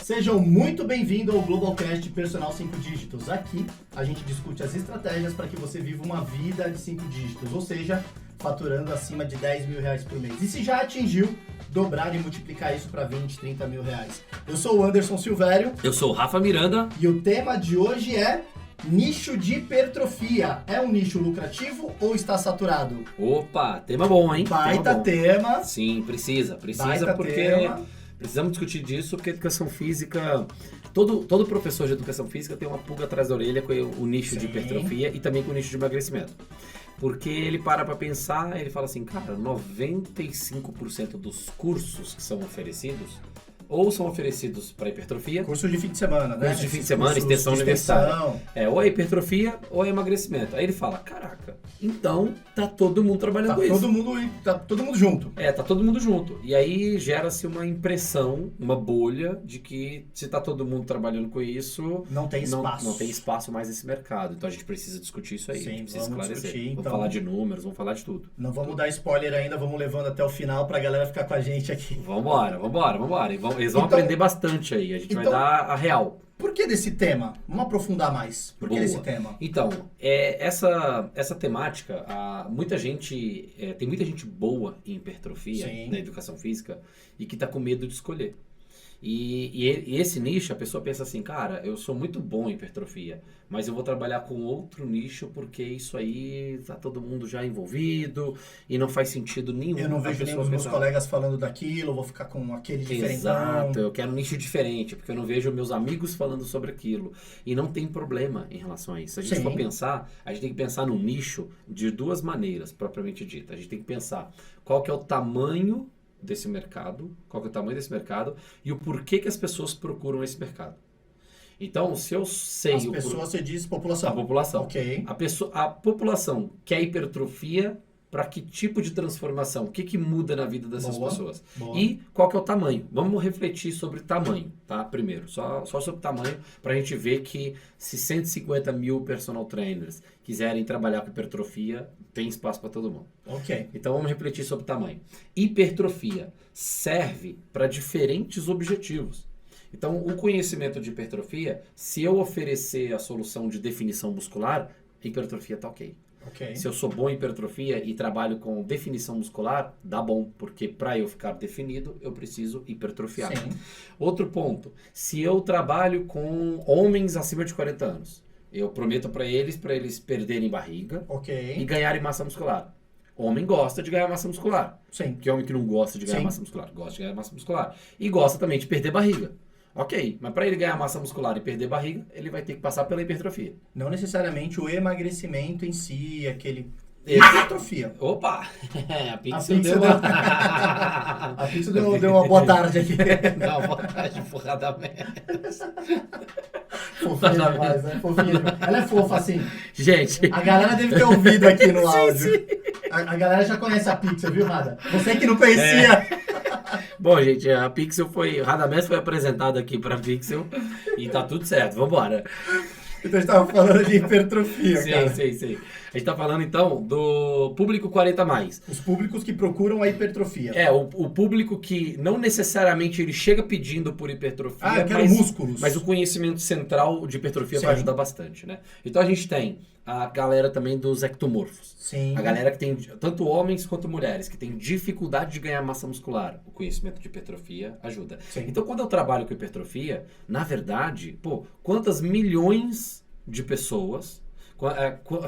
Sejam muito bem-vindos ao Globalcast Personal 5 Dígitos. Aqui a gente discute as estratégias para que você viva uma vida de 5 dígitos, ou seja, faturando acima de 10 mil reais por mês. E se já atingiu, dobrar e multiplicar isso para 20, 30 mil reais. Eu sou o Anderson Silvério. Eu sou o Rafa Miranda. E o tema de hoje é nicho de hipertrofia. É um nicho lucrativo ou está saturado? Opa, tema bom, hein? Baita tema. Sim, precisa Baita porque tema. Precisamos discutir disso, porque a educação física, todo professor de educação física tem uma pulga atrás da orelha com o nicho de hipertrofia e também com o nicho de emagrecimento. Porque ele para pensar, ele fala assim, cara, 95% dos cursos que são oferecidos, ou são oferecidos para hipertrofia. Curso de fim de semana, né? Curso de fim de semana, extensão universitária. Ou é hipertrofia ou é emagrecimento. Aí ele fala, caraca, então tá todo mundo trabalhando com isso. Tá todo mundo junto. Tá todo mundo junto. E aí gera-se uma impressão, uma bolha de que se tá todo mundo trabalhando com isso, não tem espaço. Não tem espaço mais nesse mercado. Então a gente precisa discutir isso aí. Sim, a gente precisa vamos esclarecer. discutir, vamos falar de números, vamos falar de tudo. Não vamos dar spoiler ainda, vamos levando até o final pra galera ficar com a gente aqui. Vambora. Eles vão aprender bastante aí. A gente vai dar a real. Por que desse tema? Vamos aprofundar mais. Por que desse tema? Então, essa temática, muita gente, tem muita gente boa em hipertrofia, na educação física, e que está com medo de escolher. E esse nicho, a pessoa pensa assim, cara, eu sou muito bom em hipertrofia, mas eu vou trabalhar com outro nicho porque isso aí tá todo mundo já envolvido e não faz sentido nenhum. Eu não vejo nenhum dos meus colegas falando daquilo, eu vou ficar com aquele diferentão. Exato, eu quero um nicho diferente, porque eu não vejo meus amigos falando sobre aquilo. E não tem problema em relação a isso. Se a gente for pensar, a gente tem que pensar no nicho de duas maneiras, propriamente dita. A gente tem que pensar qual que é o tamanho desse mercado, e o porquê que as pessoas procuram esse mercado. Então, se eu sei... As pessoas, você diz população. A população. Ok. A população quer hipertrofia para que tipo de transformação? O que muda na vida dessas pessoas? Boa. E qual que é o tamanho? Vamos refletir sobre tamanho, tá? Primeiro, só sobre tamanho, para a gente ver que se 150 mil personal trainers quiserem trabalhar com hipertrofia, tem espaço para todo mundo. Ok. Então vamos refletir sobre tamanho. Hipertrofia serve para diferentes objetivos. Então, o conhecimento de hipertrofia, se eu oferecer a solução de definição muscular, hipertrofia tá ok. Okay. Se eu sou bom em hipertrofia e trabalho com definição muscular, dá bom, porque para eu ficar definido, eu preciso hipertrofiar. Sim. Outro ponto, se eu trabalho com homens acima de 40 anos, eu prometo para eles perderem barriga e ganharem massa muscular. Homem gosta de ganhar massa muscular. Sim. Que homem que não gosta de ganhar massa muscular? Gosta de ganhar massa muscular. E gosta também de perder barriga. Ok, mas para ele ganhar massa muscular e perder barriga, ele vai ter que passar pela hipertrofia. Não necessariamente o emagrecimento em si, aquele... Hipertrofia. Opa! A Pixel deu uma boa tarde aqui. Não, boa tarde, porrada merda. Fofinha demais, né? Fofinha demais. Ela é fofa assim. Gente. A galera deve ter ouvido aqui no áudio. Sim. A galera já conhece a Pixel, viu, Rada? Você que não conhecia. Bom, gente, a Pixel Radamés foi apresentada aqui pra Pixel e tá tudo certo, vambora. Então a gente tava falando de hipertrofia, cara. Sim. A gente tá falando, então, do público 40+. Os públicos que procuram a hipertrofia. O público que não necessariamente ele chega pedindo por hipertrofia, eu quero músculos. Mas o conhecimento central de hipertrofia vai ajudar bastante, né? Então a gente tem a galera também dos ectomorfos. Sim. A galera que tem, tanto homens quanto mulheres, que tem dificuldade de ganhar massa muscular. O conhecimento de hipertrofia ajuda. Sim. Então, quando eu trabalho com hipertrofia, na verdade, quantas milhões de pessoas...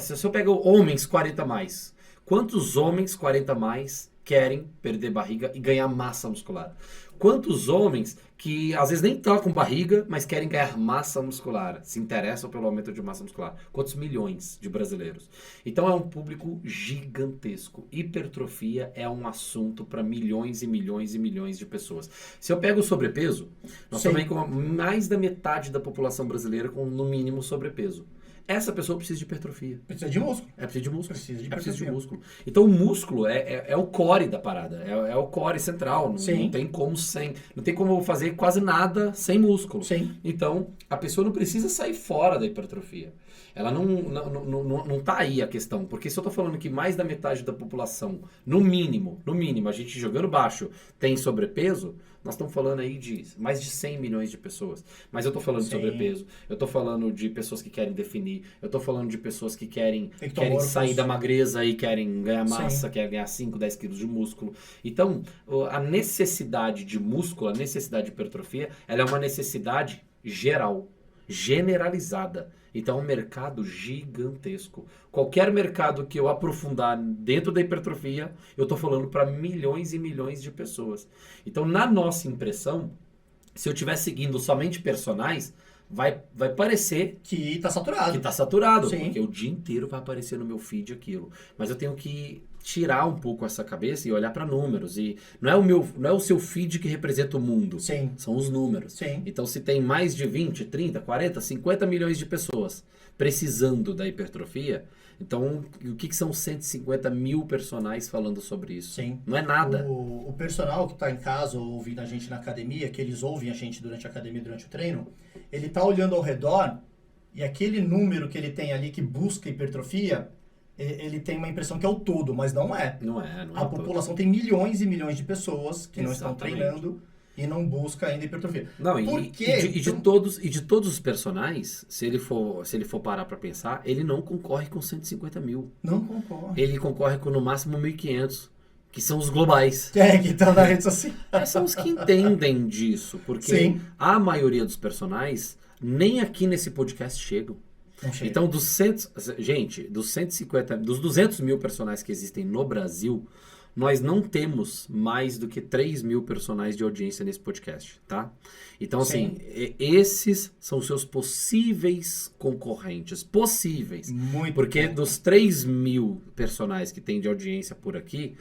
Se eu pego homens 40+, quantos homens 40+ querem perder barriga e ganhar massa muscular? Quantos homens que às vezes nem estão com barriga, mas querem ganhar massa muscular, se interessam pelo aumento de massa muscular? Quantos milhões de brasileiros? Então é um público gigantesco. Hipertrofia é um assunto para milhões e milhões e milhões de pessoas. Se eu pego o sobrepeso, nós também com mais da metade da população brasileira com no mínimo sobrepeso. Essa pessoa precisa de hipertrofia. Precisa de músculo. Precisa de músculo. Precisa de músculo. Então o músculo é o core da parada. É o core central. Não tem como sem. Não tem como fazer quase nada sem músculo. Sim. Então a pessoa não precisa sair fora da hipertrofia. Ela não tá aí a questão. Porque se eu tô falando que mais da metade da população, no mínimo, a gente jogando baixo, tem sobrepeso, nós estamos falando aí de mais de 100 milhões de pessoas. Mas eu tô falando de Sim. sobrepeso, eu tô falando de pessoas que querem definir, eu tô falando de pessoas que querem Ectomorfos. sair da magreza e querem ganhar massa, Sim. querem ganhar 5, 10 quilos de músculo. Então, a necessidade de músculo, a necessidade de hipertrofia, ela é uma necessidade geral, generalizada. Então é um mercado gigantesco. Qualquer mercado que eu aprofundar dentro da hipertrofia, eu estou falando para milhões e milhões de pessoas. Então, na nossa impressão, se eu estiver seguindo somente personagens, vai parecer Que tá saturado. que está saturado, Sim. porque o dia inteiro vai aparecer no meu feed aquilo. Mas eu tenho que tirar um pouco essa cabeça e olhar para números. E não é o seu feed que representa o mundo. Sim. São os números. Sim. Então, se tem mais de 20, 30, 40, 50 milhões de pessoas precisando da hipertrofia, então o que são 150 mil personagens falando sobre isso? Sim. Não é nada. O personal que está em casa ou ouvindo a gente na academia, que eles ouvem a gente durante a academia, durante o treino, ele tá olhando ao redor e aquele número que ele tem ali que busca hipertrofia, ele tem uma impressão que é o todo, mas não é. Não é A todo. população tem milhões e milhões de pessoas que não estão Exatamente. treinando e não busca ainda hipertrofia. Não, Por e quê? de todos os personagens, se ele for parar pra pensar, ele não concorre com 150 mil. Não concordo. Ele concorre com no máximo 1.500, que são os globais. Que estão na rede social. São os que entendem disso, porque Sim. a maioria dos personagens nem aqui nesse podcast chegam. Não chega. Então, dos 200 mil personagens que existem no Brasil, nós não temos mais do que 3 mil personagens de audiência nesse podcast, tá? Então, assim, esses são os seus possíveis concorrentes. Possíveis. Muito Porque bom. dos 3 mil personagens que tem de audiência por aqui,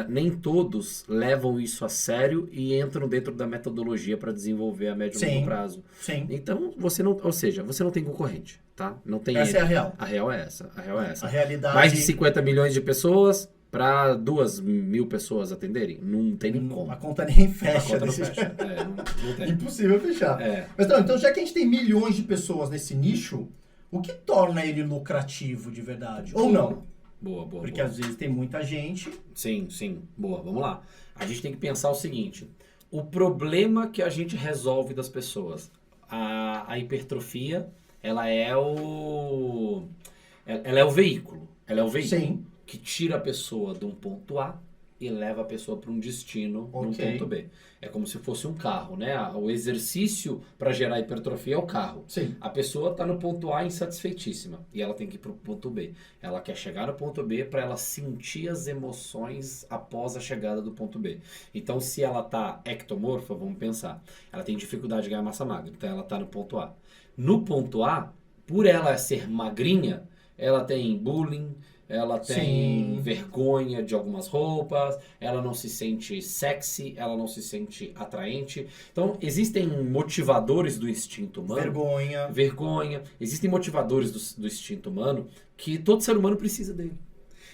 nem todos levam isso a sério e entram dentro da metodologia para desenvolver a médio e Sim. longo prazo. Sim. Então, você não tem concorrente, tá? Não tem Essa é a real. A real é essa. A realidade... Mais de 50 milhões de pessoas para 2 mil pessoas atenderem? Não tem nem como. A conta nem A fecha. conta não desse fecha. jeito. Não tem. Impossível fechar. É. Mas então, já que a gente tem milhões de pessoas nesse nicho, o que torna ele lucrativo de verdade? Ou não? Boa. Porque às vezes tem muita gente... Sim. Boa, vamos lá. A gente tem que pensar o seguinte. O problema que a gente resolve das pessoas. A hipertrofia, ela é o veículo. Ela é o veículo Sim. que tira a pessoa de um ponto A e leva a pessoa para um destino num ponto B. É como se fosse um carro, né? O exercício para gerar hipertrofia é o carro. Sim. A pessoa está no ponto A insatisfeitíssima e ela tem que ir para o ponto B. Ela quer chegar no ponto B para ela sentir as emoções após a chegada do ponto B. Então, se ela está ectomorfa, vamos pensar, ela tem dificuldade de ganhar massa magra, então ela está no ponto A. No ponto A, por ela ser magrinha, ela tem bullying, ela tem Sim. vergonha de algumas roupas, ela não se sente sexy, ela não se sente atraente. Então, existem motivadores do instinto humano. Vergonha. Existem motivadores do instinto humano que todo ser humano precisa dele.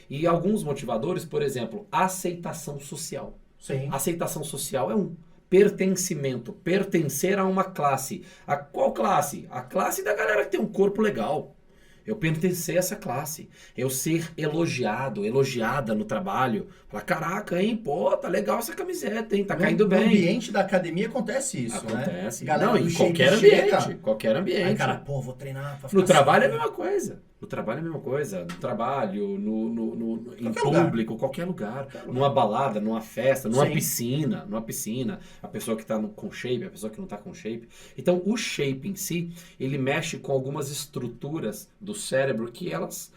E alguns motivadores, por exemplo, aceitação social. Sim. Aceitação social é um. Pertencimento, pertencer a uma classe. A qual classe? A classe da galera que tem um corpo legal. Eu pertencer a essa classe. Eu ser elogiada no trabalho. Falar, caraca, hein, pô, tá legal essa camiseta, hein, tá caindo bem. No ambiente da academia acontece isso, Acontece. né? Galera Não, do em shape qualquer chega, ambiente. Qualquer ambiente. Aí, cara, pô, vou treinar pra ficar No trabalho é a assim. mesma coisa. No trabalho é a mesma coisa. No trabalho, em Qualquer lugar. público, qualquer lugar. Numa balada, numa festa, numa Sim. piscina. A pessoa que tá com shape, a pessoa que não tá com shape. Então, o shape em si, ele mexe com algumas estruturas do cérebro que elas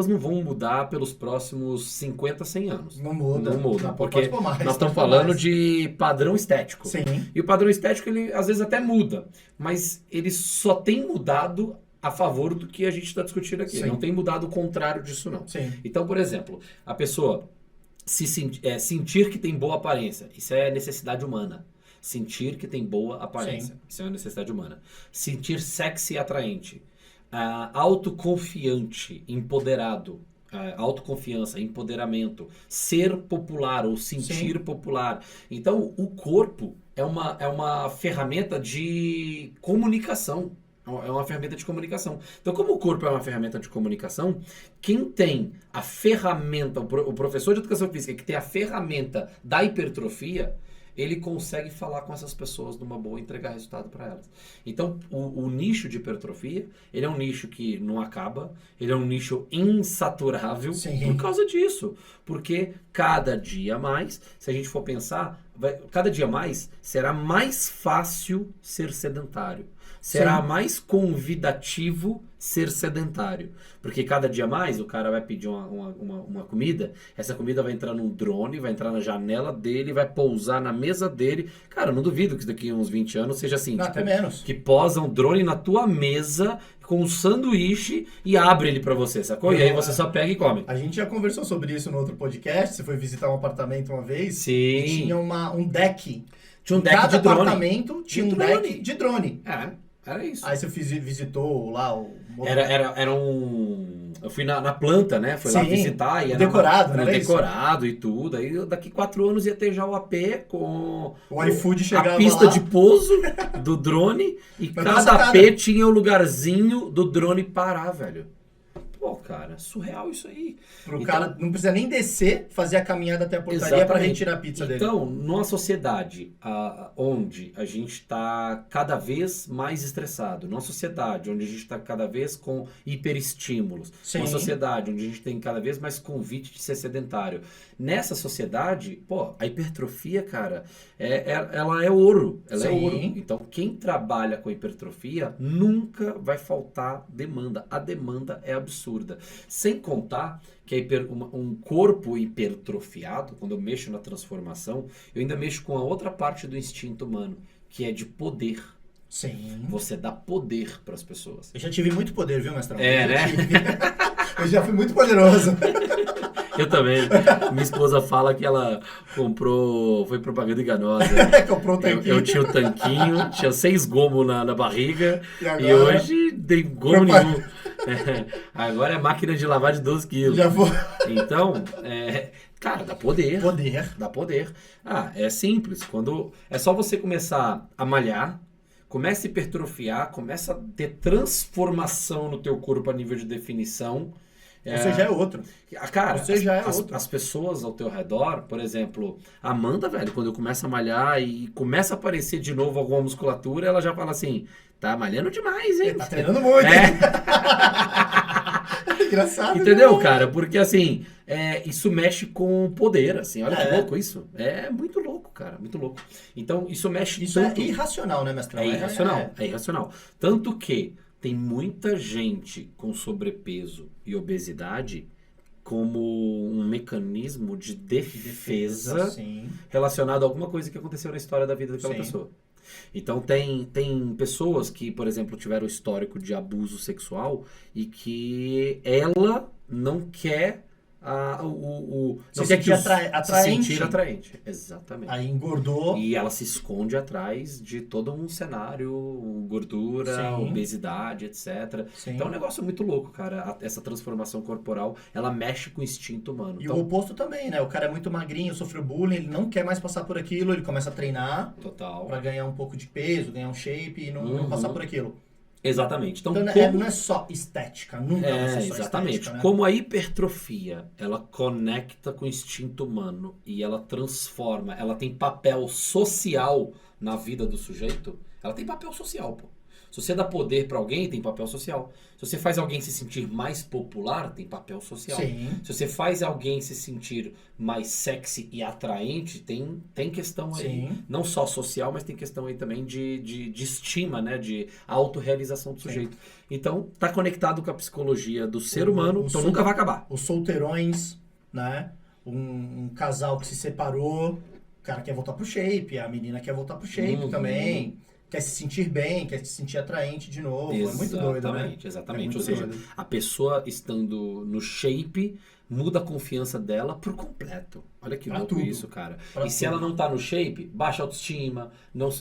não vão mudar pelos próximos 50, 100 anos. Não muda. Não muda, Não, porque pode pôr mais, nós pode estamos pôr falando mais. de padrão estético. Sim. E o padrão estético, ele às vezes até muda, mas ele só tem mudado a favor do que a gente está discutindo aqui. Sim. Não tem mudado o contrário disso, não. Sim. Então, por exemplo, a pessoa sentir que tem boa aparência, isso é necessidade humana. Sentir que tem boa aparência, Sim. isso é uma necessidade humana. Sentir sexy e atraente. Autoconfiante, empoderado. Autoconfiança, empoderamento, ser popular ou sentir popular. Então, o corpo é uma ferramenta de comunicação. É uma ferramenta de comunicação. Então, como o corpo é uma ferramenta de comunicação, quem tem a ferramenta, o professor de educação física que tem a ferramenta da hipertrofia, ele consegue falar com essas pessoas numa boa e entregar resultado para elas. Então, o nicho de hipertrofia, ele é um nicho que não acaba, ele é um nicho insaturável por causa disso. Porque cada dia mais, se a gente for pensar, cada dia mais será mais fácil ser sedentário. Será mais convidativo ser sedentário. Porque cada dia mais o cara vai pedir uma comida, essa comida vai entrar num drone, vai entrar na janela dele, vai pousar na mesa dele. Cara, eu não duvido que daqui a uns 20 anos seja assim. Não, tipo, até menos. Que posa um drone na tua mesa com um sanduíche e abre ele pra você, sacou? E aí você só pega e come. A gente já conversou sobre isso no outro podcast. Você foi visitar um apartamento uma vez. Sim. E tinha um deck. Tinha um deck Cada de drone. apartamento tinha um deck de drone. Era isso. Aí você visitou lá o... Era um... Eu fui na planta, né? Fui lá visitar. E era decorado, né? Decorado e tudo. Aí daqui 4 anos ia ter já o AP com... O iFood chegava lá. A pista de pouso do drone. E cada AP tinha o lugarzinho do drone parar, velho. Pô, cara, surreal isso aí. Pro cara não precisa nem descer, fazer a caminhada até a portaria para retirar a pizza dele. Então, numa sociedade onde a gente está cada vez mais estressado, numa sociedade onde a gente está cada vez com hiperestímulos, uma sociedade onde a gente tem cada vez mais convite de ser sedentário. Nessa sociedade, pô, a hipertrofia, cara, ela é ouro. Ela é ouro. Então, quem trabalha com hipertrofia nunca vai faltar demanda. A demanda é absurda. Sem contar que um corpo hipertrofiado, quando eu mexo na transformação, eu ainda mexo com a outra parte do instinto humano, que é de poder. Sim. Você dá poder para as pessoas. Eu já tive muito poder, viu, mestrão? Né? Eu já fui muito poderoso. Eu também. Minha esposa fala que ela comprou... Foi propaganda enganosa. Comprou um tanquinho. Eu tinha o tanquinho, tinha 6 gomos na barriga. E hoje tem gomo nenhum. Agora é máquina de lavar de 12 quilos. Já vou. Então, cara, dá poder. Dá poder. É simples. É só você começar a malhar, começa a hipertrofiar, começa a ter transformação no teu corpo a nível de definição. Você já é outro. Cara, você já é outro. As pessoas ao teu redor, por exemplo, a Amanda, velho, quando eu começo a malhar e começa a aparecer de novo alguma musculatura, ela já fala assim, tá malhando demais, hein? Tá treinando muito, Engraçado. Entendeu, cara? Porque, assim, isso mexe com o poder, assim. Olha que louco isso. É muito louco, cara. Muito louco. Então, isso mexe tanto... é irracional, né, mestrão? É irracional. Tanto que tem muita gente com sobrepeso e obesidade como um mecanismo de defesa relacionado a alguma coisa que aconteceu na história da vida daquela pessoa. Então tem pessoas que, por exemplo, tiveram histórico de abuso sexual e que ela não quer se sentir atraente. Exatamente. Aí engordou. E ela se esconde atrás de todo um cenário, gordura, obesidade, etc. Então é um negócio muito louco, cara. Essa transformação corporal, ela mexe com o instinto humano. E o oposto também, né? O cara é muito magrinho, sofreu bullying, ele não quer mais passar por aquilo, ele começa a treinar. Total. Pra ganhar um pouco de peso, ganhar um shape e não passar por aquilo. Exatamente. Então não é só estética, nunca vai ser só exatamente. Estética, né? Como a hipertrofia, ela conecta com o instinto humano e ela transforma, ela tem papel social na vida do sujeito, ela tem papel social, pô. Se você dá poder pra alguém, tem papel social. Se você faz alguém se sentir mais popular, tem papel social. Se você faz alguém se sentir mais sexy e atraente, tem questão aí. Não só social, mas tem questão aí também de estima, né? De autorrealização do sujeito. Então, tá conectado com a psicologia do ser humano, então nunca vai acabar. Os solteirões, né? Um casal que se separou, o cara quer voltar pro shape, a menina quer voltar pro shape também. Quer se sentir bem, quer se sentir atraente de novo. É muito doido, né? Exatamente. Ou seja, a pessoa estando no shape muda a confiança dela por completo. Olha que louco isso, cara. E se ela não tá no shape, baixa autoestima, não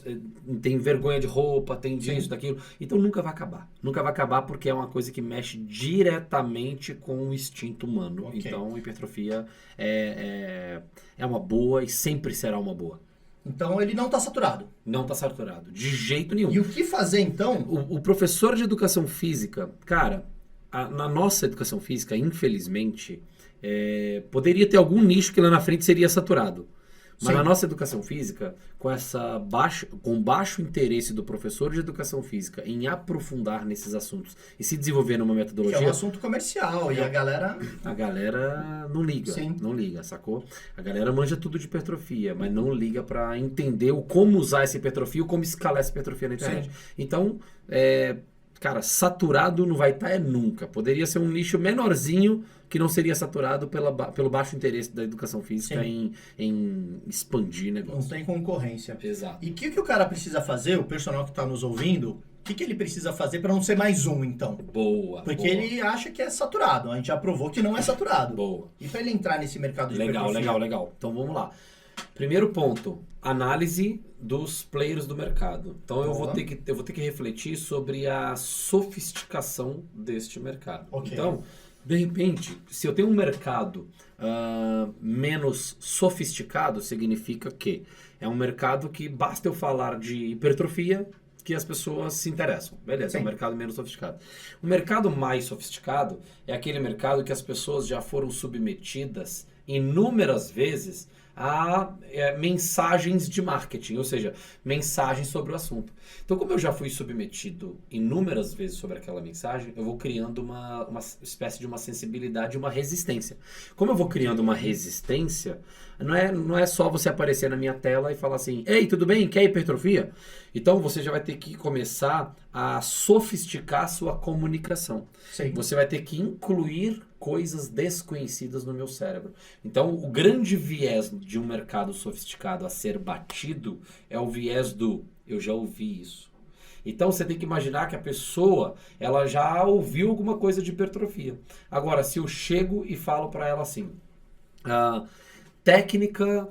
tem vergonha de roupa, tem disso, daquilo. Então nunca vai acabar. Nunca vai acabar porque é uma coisa que mexe diretamente com o instinto humano. Então hipertrofia é uma boa e sempre será uma boa. Então ele não está saturado. Não está saturado, de jeito nenhum. E o que fazer então? O professor de educação física, cara, na nossa educação física, infelizmente, poderia ter algum nicho que lá na frente seria saturado. Mas Sim. na nossa educação física, com baixo interesse do professor de educação física em aprofundar nesses assuntos e se desenvolver numa Que metodologia... é um assunto comercial e a galera... A galera não liga, Sim. não liga, sacou? A galera manja tudo de hipertrofia, mas não liga pra entender como usar essa hipertrofia ou como escalar essa hipertrofia na internet. Sim. Então, cara, saturado não vai estar nunca. Poderia ser um nicho menorzinho que não seria saturado pelo baixo interesse da educação física em expandir Não negócio. tem concorrência. Exato. E o que o cara precisa fazer, o personal que está nos ouvindo, o que ele precisa fazer para não ser mais um, então? Boa. Porque boa, ele acha que é saturado. A gente já provou que não é saturado. boa. E para ele entrar nesse mercado de Legal, hipertrofia? legal. Então vamos lá. Primeiro ponto, análise dos players do mercado. Então eu vou ter que refletir sobre a sofisticação deste mercado. Ok. Então, de repente, se eu tenho um mercado menos sofisticado, significa que é um mercado que basta eu falar de hipertrofia que as pessoas se interessam. Beleza, é um Sim. mercado menos sofisticado. O mercado mais sofisticado é aquele mercado que as pessoas já foram submetidas inúmeras vezes a mensagens de marketing, ou seja, mensagens sobre o assunto. Então, como eu já fui submetido inúmeras vezes sobre aquela mensagem, eu vou criando uma espécie de uma sensibilidade, uma resistência. Como eu vou criando uma resistência, não é só você aparecer na minha tela e falar assim, ei, tudo bem? Quer hipertrofia? Então, você já vai ter que começar a sofisticar a sua comunicação. Sim. Você vai ter que incluir coisas desconhecidas no meu cérebro. Então, o grande viés de um mercado sofisticado a ser batido é o viés do eu já ouvi isso. Então, você tem que imaginar que a pessoa ela já ouviu alguma coisa de hipertrofia. Agora, se eu chego e falo para ela assim, técnica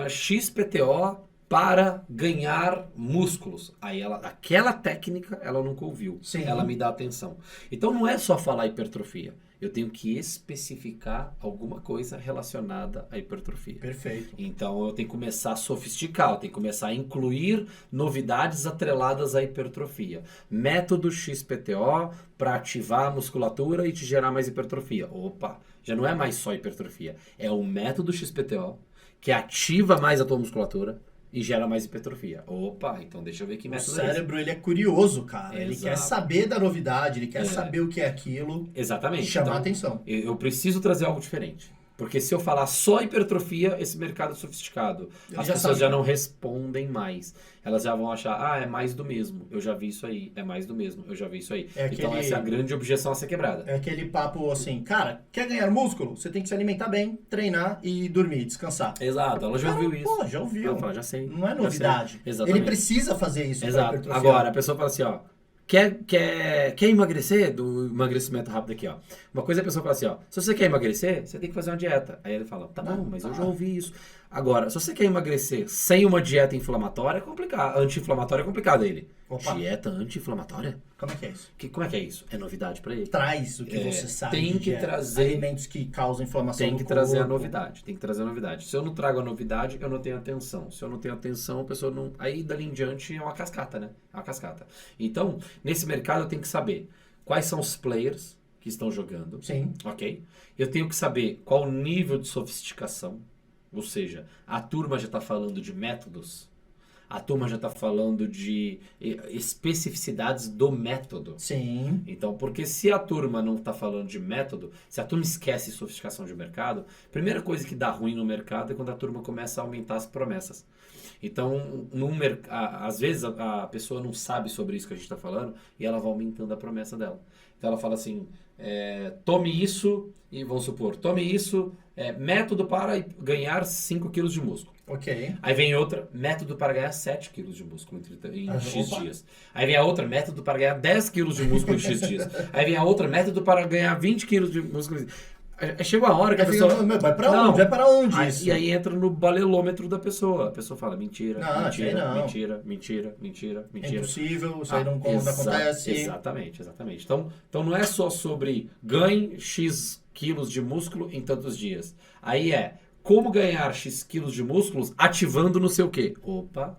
XPTO para ganhar músculos. Aí aquela técnica ela nunca ouviu. Sim. Ela me dá atenção. Então não é só falar hipertrofia. Eu tenho que especificar alguma coisa relacionada à hipertrofia. Perfeito. Então eu tenho que começar a sofisticar, eu tenho que começar a incluir novidades atreladas à hipertrofia. Método XPTO para ativar a musculatura e te gerar mais hipertrofia. Opa, já não é mais só hipertrofia. É o método XPTO que ativa mais a tua musculatura e gera mais hipertrofia. Opa, então deixa eu ver que O método é esse. cérebro, ele é curioso, cara. Ele Exato. quer saber da novidade, ele quer saber o que é aquilo. Exatamente. E chamar Então, a atenção. Eu preciso trazer algo diferente. Porque se eu falar só hipertrofia, esse mercado é sofisticado. Ele As já pessoas sabe. já não respondem mais. Elas já vão achar, é mais do mesmo. Eu já vi isso aí. É mais do mesmo. Eu já vi isso aí. É Então aquele- essa é a grande objeção a ser quebrada. É aquele papo assim, cara, quer ganhar músculo? Você tem que se alimentar bem, treinar e dormir, descansar. Exato, ela já Cara, ouviu isso. Pô, já ouviu. Ela fala, já sei. Não é já sei. novidade. Exatamente. Ele precisa fazer isso para Exato. hipertrofiar. Agora, a pessoa fala assim, ó. Quer emagrecer? Do emagrecimento rápido aqui, ó. Uma coisa é a pessoa fala assim, ó. Se você quer emagrecer, você tem que fazer uma dieta. Aí ele fala, tá bom, mas eu já ouvi isso. Agora, se você quer emagrecer sem uma dieta inflamatória, é complicado. Anti-inflamatória é complicado ele. Opa. Dieta anti-inflamatória? Como é que é isso? Como é que é isso? É novidade pra ele. Traz o que você sabe. tem de que dieta. trazer- alimentos que causam inflamação Tem no que trazer a corpo. novidade. Tem que trazer a novidade. Se eu não trago a novidade, eu não tenho atenção. Se eu não tenho atenção, a pessoa não... Aí, dali em diante, é uma cascata, né? É uma cascata. Então, nesse mercado, eu tenho que saber quais são os players que estão jogando. Sim. Ok? Eu tenho que saber qual o nível de sofisticação. Ou seja, a turma já está falando de métodos. A turma já está falando de especificidades do método. Sim. Então, porque se a turma não está falando de método, se a turma esquece sofisticação de mercado, a primeira coisa que dá ruim no mercado é quando a turma começa a aumentar as promessas. Então, às vezes a pessoa não sabe sobre isso que a gente está falando e ela vai aumentando a promessa dela. Então ela fala assim, tome isso e vamos supor, tome isso, método para ganhar 5 quilos de músculo. Ok. Aí vem outra, método para ganhar 7 quilos de músculo em X Opa. dias. Aí vem a outra, método para ganhar 10 quilos de músculo em X dias. Aí vem a outra, método para ganhar 20 quilos de músculo. Aí chega uma hora que a pessoa... Vai pra Não. onde? Vai pra onde Aí- isso? E aí entra no balelômetro da pessoa. A pessoa fala mentira, Não, isso aí mentira, não. mentira, mentira, mentira, É mentira. impossível, isso aí não acontece. Exatamente. Então não é só sobre ganhe X quilos de músculo em tantos dias. Aí como ganhar X quilos de músculos ativando não sei o quê. Opa,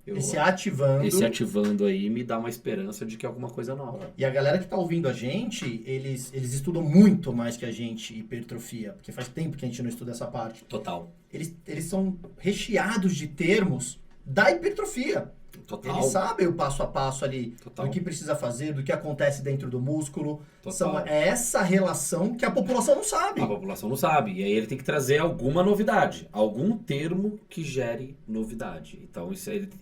Esse ativando aí me dá uma esperança de que é alguma coisa nova. E a galera que tá ouvindo a gente, eles estudam muito mais que a gente hipertrofia, porque faz tempo que a gente não estuda essa parte. Total. Eles são recheados de termos da hipertrofia. Total. Eles sabem o passo a passo ali, Total. do que precisa fazer, do que acontece dentro do músculo. Total. É essa relação que a população não sabe. A população não sabe. E aí ele tem que trazer alguma novidade. Algum termo que gere novidade. Então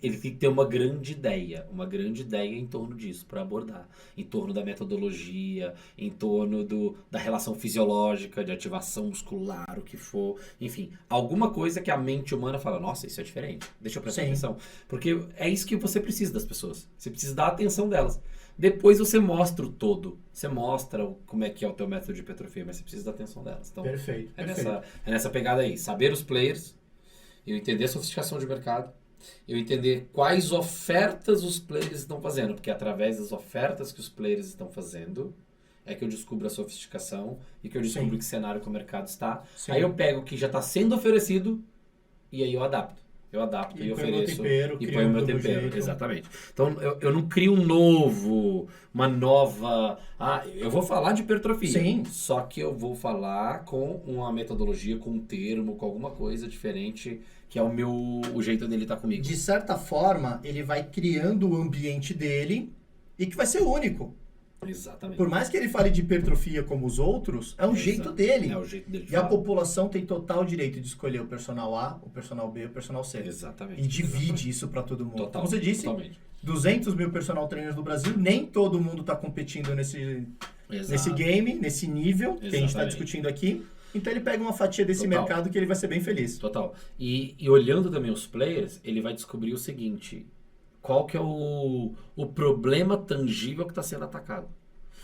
ele tem que ter uma grande ideia. Uma grande ideia em torno disso para abordar. Em torno da metodologia, em torno da relação fisiológica, de ativação muscular, o que for. Enfim, alguma coisa que a mente humana fala, nossa, isso é diferente. Deixa eu prestar atenção. Porque é isso que você precisa das pessoas. Você precisa dar atenção delas. Depois você mostra o todo. Você mostra como é que é o teu método de hipertrofia, mas você precisa da atenção delas. Então, Perfeito. É nessa pegada aí. Saber os players, eu entender a sofisticação de mercado, eu entender quais ofertas os players estão fazendo, porque é através das ofertas que os players estão fazendo é que eu descubro a sofisticação e que eu descubro que cenário que o mercado está. Sim. Aí eu pego o que já está sendo oferecido e aí eu adapto. Eu adapto e ofereço e ponho o meu tempero. Exatamente. Então, eu não crio uma nova... eu vou falar de hipertrofia. Sim. Só que eu vou falar com uma metodologia, com um termo, com alguma coisa diferente, que é o jeito dele estar comigo. De certa forma, ele vai criando o ambiente dele e que vai ser único. Exatamente. Por mais que ele fale de hipertrofia como os outros, é o jeito dele. É o jeito dele. E a população tem total direito de escolher o personal A, o personal B, o personal C. Exatamente. E divide isso para todo mundo. Total, Como você disse, totalmente. 200 mil personal trainers no Brasil, nem todo mundo está competindo nesse game, nesse nível que a gente está discutindo aqui. Então ele pega uma fatia desse mercado que ele vai ser bem feliz. Total. E olhando também os players, ele vai descobrir o seguinte... Qual que é o problema tangível que está sendo atacado.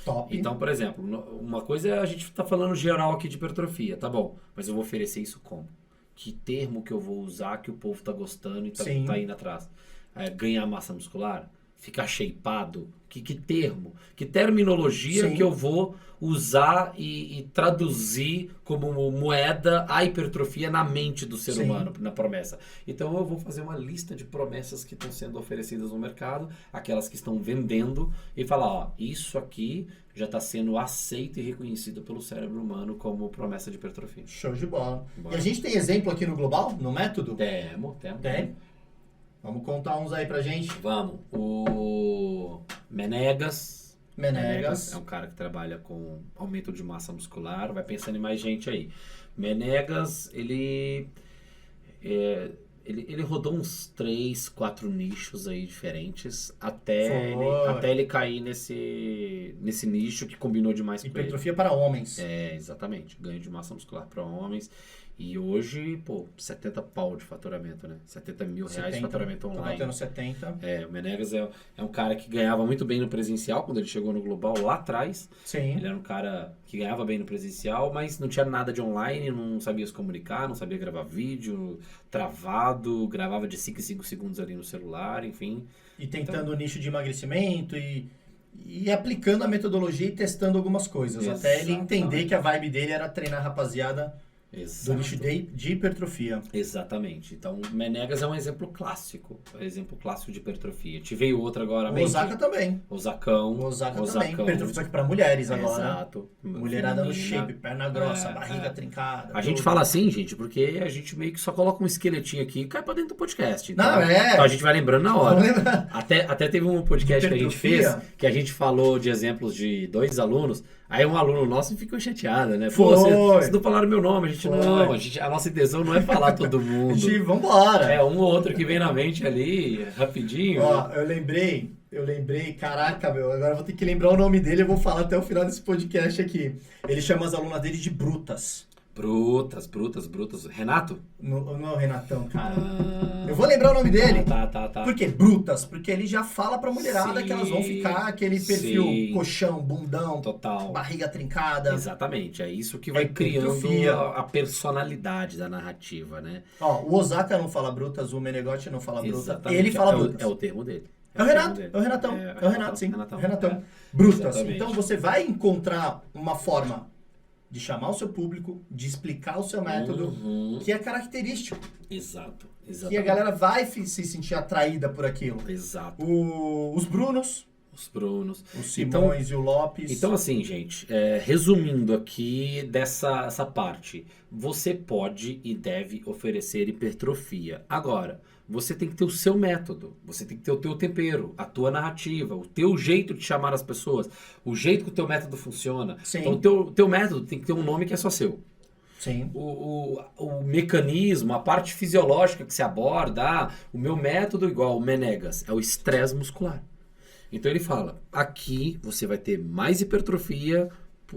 Top. Então, por exemplo, uma coisa é a gente está falando geral aqui de hipertrofia, tá bom, mas eu vou oferecer isso como? Que termo que eu vou usar que o povo está gostando e tá indo atrás? Ganhar massa muscular? Ficar shapeado? Que termo? Que terminologia que eu vou usar e traduzir como moeda a hipertrofia na mente do ser humano, na promessa? Então eu vou fazer uma lista de promessas que estão sendo oferecidas no mercado, aquelas que estão vendendo, e falar, isso aqui já está sendo aceito e reconhecido pelo cérebro humano como promessa de hipertrofia. Show de bola. E a gente tem exemplo aqui no Global, no método? Temos. Tem? Vamos contar uns aí pra gente. Vamos. O Menegas é um cara que trabalha com aumento de massa muscular. Vai pensando em mais gente aí. Menegas, ele rodou uns 3, 4 nichos aí diferentes até ele cair nesse nicho que combinou demais com ele. Hipertrofia para homens. Exatamente. Ganho de massa muscular para homens. E hoje, 70 pau de faturamento, né? 70 mil reais de faturamento online. Tá batendo 70. O Menegas é um cara que ganhava muito bem no presencial quando ele chegou no Global lá atrás. Sim. Ele era um cara que ganhava bem no presencial, mas não tinha nada de online, não sabia se comunicar, não sabia gravar vídeo, travado, gravava de 5 em 5 segundos ali no celular, enfim. E tentando o nicho de emagrecimento e aplicando a metodologia e testando algumas coisas. Até ele entender que a vibe dele era treinar a rapaziada do nicho de hipertrofia. Exatamente. Então, Menegas é um exemplo clássico. Exemplo clássico de hipertrofia. Te veio outro agora mesmo. Osaka também. Osacão. Também. Hipertrofia só que para mulheres agora. Exato. Mulherada no shape, perna grossa, barriga trincada. A gente fala assim, gente, porque a gente meio que só coloca um esqueletinho aqui e cai pra dentro do podcast. Então, então a gente vai lembrando na hora. Até teve um podcast que a gente fez, que a gente falou de exemplos de 2 alunos. Aí um aluno nosso ficou chateado, né? Pô, vocês não falaram meu nome, a gente não. A nossa intenção não é falar todo mundo. Vambora. Um ou outro que vem na mente ali, rapidinho. Ó, eu lembrei, caraca, agora eu vou ter que lembrar o nome dele, eu vou falar até o final desse podcast aqui. Ele chama as alunas dele de brutas. Brutas. Renato? Não é o Renatão, cara. Eu vou lembrar o nome dele. Tá. Por quê? Brutas. Porque ele já fala pra mulherada que elas vão ficar aquele perfil colchão, bundão, total, barriga trincada. Exatamente. É isso que vai criando a personalidade da narrativa, né? Ó, o Osaka não fala brutas, o Menegotti não fala brutas. Exatamente. Ele fala brutas. É o termo dele. É o Renatão. É o Renato, sim. Renatão. Brutas. Exatamente. Então você vai encontrar uma forma de chamar o seu público, de explicar o seu método, que é característico. Exato. Que a galera vai se sentir atraída por aquilo. Exato. Os Brunos. Os Brunos. O Simões e o Lopes. Então, assim, gente, resumindo aqui essa parte, você pode e deve oferecer hipertrofia. Agora, você tem que ter o seu método, você tem que ter o teu tempero, a tua narrativa, o teu jeito de chamar as pessoas, o jeito que o teu método funciona. Sim. Então, o teu método tem que ter um nome que é só seu. Sim. O mecanismo, a parte fisiológica que se aborda, o meu método igual o Menegas, é o estresse muscular. Então ele fala, aqui você vai ter mais hipertrofia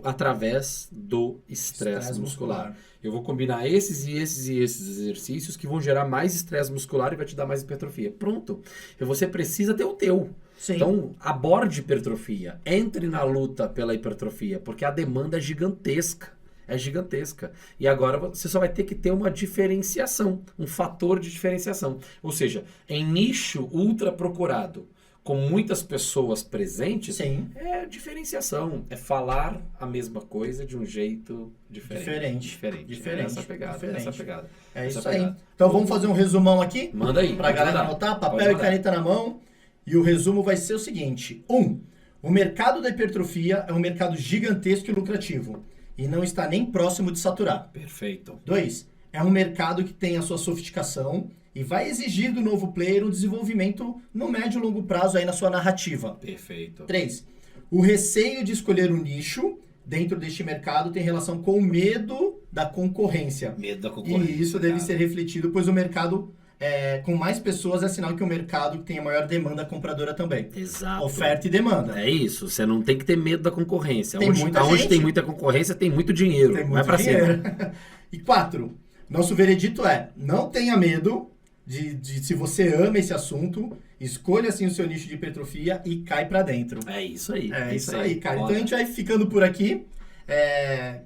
através do estresse muscular. Eu vou combinar esses e esses e esses exercícios que vão gerar mais estresse muscular e vai te dar mais hipertrofia. Pronto. E você precisa ter o teu. Sim. Então, aborde hipertrofia. Entre na luta pela hipertrofia, porque a demanda é gigantesca. É gigantesca. E agora você só vai ter que ter uma diferenciação, um fator de diferenciação. Ou seja, em nicho ultra procurado, com muitas pessoas presentes, Sim. é diferenciação. É falar a mesma coisa de um jeito diferente. Essa pegada. É isso aí. Então vamos fazer um resumão aqui? Manda aí. Pra galera anotar, papel e caneta na mão. E o resumo vai ser o seguinte. 1. O mercado da hipertrofia é um mercado gigantesco e lucrativo. E não está nem próximo de saturar. Perfeito. 2. É um mercado que tem a sua sofisticação e vai exigir do novo player um desenvolvimento no médio e longo prazo aí na sua narrativa. Perfeito. 3. O receio de escolher um nicho dentro deste mercado tem relação com o medo da concorrência. Medo da concorrência. E isso deve ser refletido, pois o mercado, com mais pessoas, é sinal que o mercado tem a maior demanda compradora também. Exato. Oferta e demanda. É isso. Você não tem que ter medo da concorrência. Tem muita Onde gente. tem muita concorrência, tem muito dinheiro. Tem Vai muito pra dinheiro. cima. E 4. Nosso veredito é, não tenha medo de se você ama esse assunto, escolha assim o seu nicho de hipertrofia e cai pra dentro. É isso aí. É isso aí, cara. Bora. Então a gente vai ficando por aqui.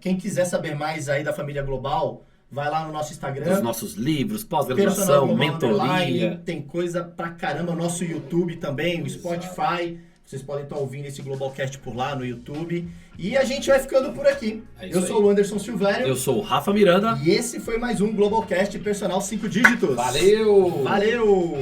Quem quiser saber mais aí da Família Global, vai lá no nosso Instagram. Os nossos livros, Personal pós-graduação, Global mentoria. Underline, tem coisa pra caramba. Nosso YouTube também, o Spotify. Vocês podem estar ouvindo esse Globalcast por lá no YouTube. E a gente vai ficando por aqui. É isso Eu sou o Anderson Silvério. Eu sou o Rafa Miranda. E esse foi mais um Globalcast Personal 5 Dígitos. Valeu! Valeu!